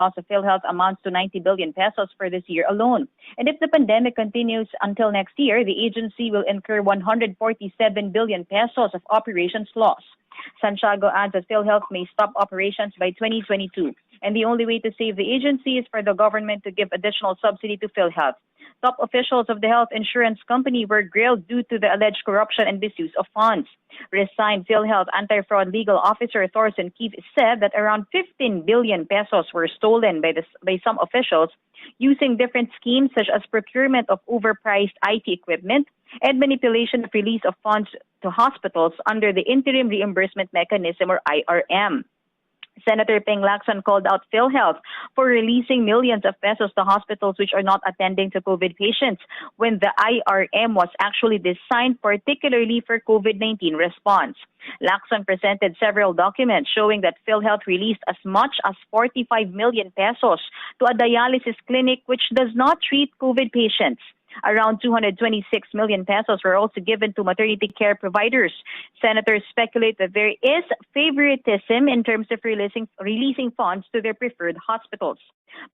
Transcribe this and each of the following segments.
loss of PhilHealth amounts to 90 billion pesos for this year alone. And if the pandemic continues until next year, the agency will incur 147 billion pesos of operations loss. Santiago adds that PhilHealth may stop operations by 2022, and the only way to save the agency is for the government to give additional subsidy to PhilHealth. Top officials of the health insurance company were grilled due to the alleged corruption and misuse of funds. Resigned PhilHealth anti-fraud legal officer Thorsten Keith said that around 15 billion pesos were stolen by some officials using different schemes such as procurement of overpriced IT equipment and manipulation of release of funds to hospitals under the Interim Reimbursement Mechanism, or IRM. Senator Ping Lacson called out PhilHealth for releasing millions of pesos to hospitals which are not attending to COVID patients when the IRM was actually designed particularly for COVID-19 response. Lacson presented several documents showing that PhilHealth released as much as 45 million pesos to a dialysis clinic which does not treat COVID patients. Around 226 million pesos were also given to maternity care providers. Senators speculate that there is favoritism in terms of releasing funds to their preferred hospitals.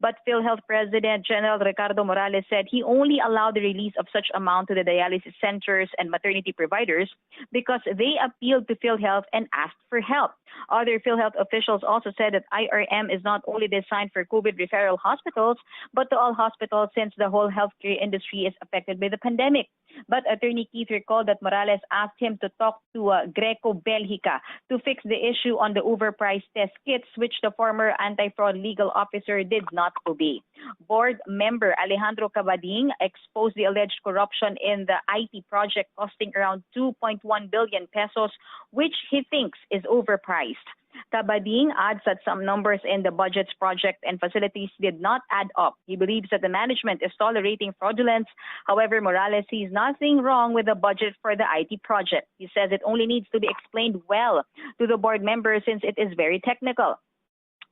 But PhilHealth President General Ricardo Morales said he only allowed the release of such amount to the dialysis centers and maternity providers because they appealed to PhilHealth and asked for help. Other PhilHealth officials also said that IRM is not only designed for COVID referral hospitals, but to all hospitals since the whole healthcare industry is affected by the pandemic. But Attorney Keith recalled that Morales asked him to talk to Greco Belgica to fix the issue on the overpriced test kits, which the former anti-fraud legal officer did not obey. Board member Alejandro Cabading exposed the alleged corruption in the IT project costing around 2.1 billion pesos, which he thinks is overpriced. Cabading adds that some numbers in the budget's project and facilities did not add up. He believes that the management is tolerating fraudulence. However, Morales sees nothing wrong with the budget for the IT project. He says it only needs to be explained well to the board members since it is very technical.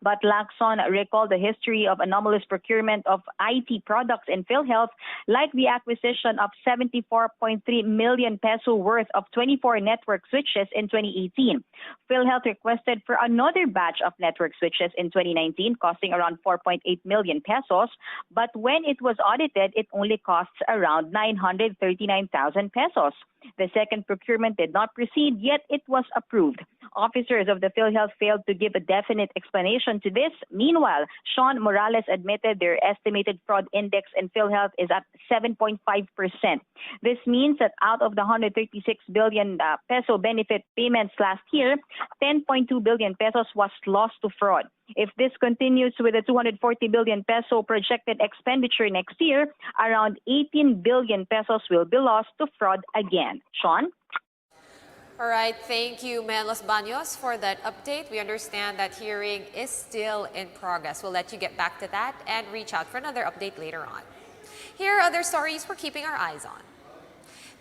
But Lacson recalled the history of anomalous procurement of IT products in PhilHealth, like the acquisition of 74.3 million peso worth of 24 network switches in 2018. PhilHealth requested for another batch of network switches in 2019, costing around 4.8 million pesos. But when it was audited, it only costs around 939,000 pesos. The second procurement did not proceed, yet it was approved. Officers of the PhilHealth failed to give a definite explanation to this. Meanwhile, Sean Morales admitted their estimated fraud index in PhilHealth is at 7.5%. This means that out of the 136 billion peso benefit payments last year, 10.2 billion pesos was lost to fraud. If this continues with the 240 billion peso projected expenditure next year, around 18 billion pesos will be lost to fraud again. Sean? All right, thank you, Mel Los Baños, for that update. We understand that hearing is still in progress. We'll let you get back to that and reach out for another update later on. Here are other stories we're keeping our eyes on.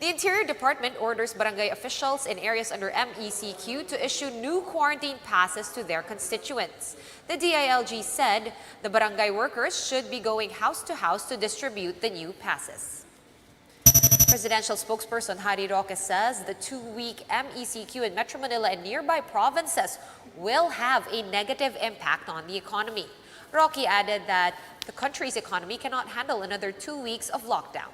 The Interior Department orders barangay officials in areas under MECQ to issue new quarantine passes to their constituents. The DILG said the barangay workers should be going house to house to distribute the new passes. Presidential spokesperson Harry Roque says the 2-week MECQ in Metro Manila and nearby provinces will have a negative impact on the economy. Roque added that the country's economy cannot handle another 2 weeks of lockdown.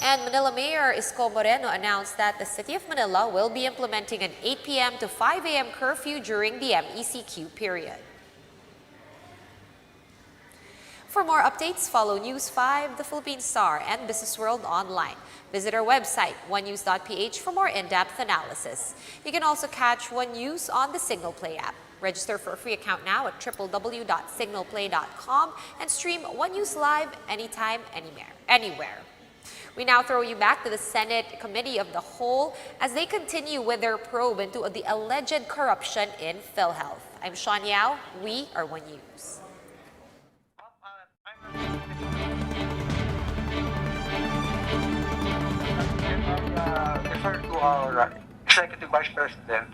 And Manila Mayor Isko Moreno announced that the City of Manila will be implementing an 8 p.m. to 5 a.m. curfew during the MECQ period. For more updates, follow News 5, The Philippine Star, and Business World online. Visit our website, onenews.ph, for more in-depth analysis. You can also catch One News on the Signal Play app. Register for a free account now at www.signalplay.com and stream One News live anytime, anywhere. We now throw you back to the Senate Committee of the Whole as they continue with their probe into the alleged corruption in PhilHealth. I'm Sean Yao. We are One News. Refer to our Executive Vice President